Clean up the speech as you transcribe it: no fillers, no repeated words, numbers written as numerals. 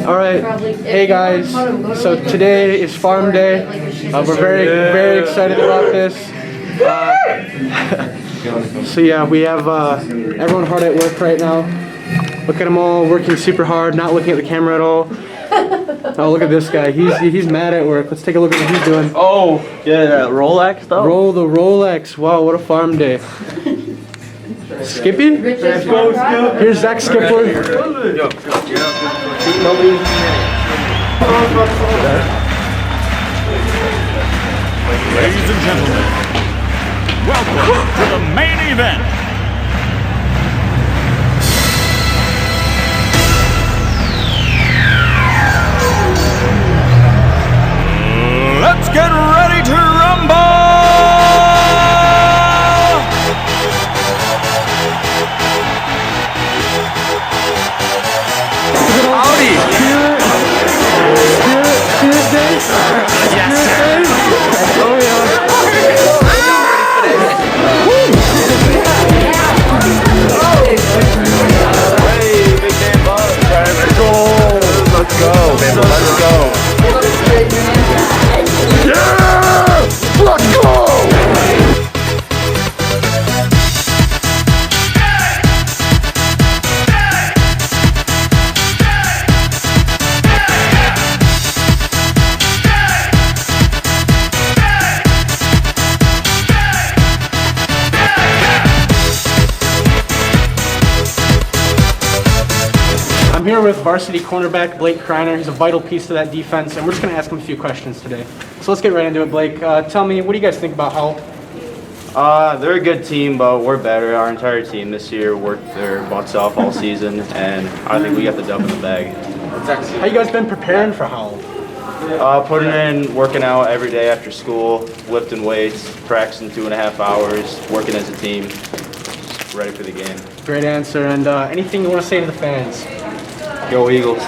All right, hey guys. So today is farm day. We're very excited about this. So yeah, we have everyone hard at work right now. Look at them all working super hard, not looking at the camera at all. Oh, look at this guy. He's mad at work. Let's take a look at what he's doing. Oh, yeah, that Rolex though. Roll the Rolex. Wow, what a farm day. Skippy? Here's Zach Skipper. Ladies and gentlemen, welcome to the main event. Let's get ready to rumble! Howdy! Spirit day? Yes, sir. Oh yeah. Hey, big man bug. Let's go, baby, let's go. Yeah! Let's go! I'm here with varsity cornerback Blake Kreiner. He's a vital piece to that defense, and we're just going to ask him a few questions today. So let's get right into it, Blake. Tell me, what do you guys think about Hull? They're a good team, but we're better. Our entire team this year worked their butts off all season, and I think we got the dub in the bag. How you guys been preparing for Hull? Putting in, working out every day after school, lifting weights, practicing 2.5 hours, working as a team, just ready for the game. Great answer. And anything you want to say to the fans? Go Eagles.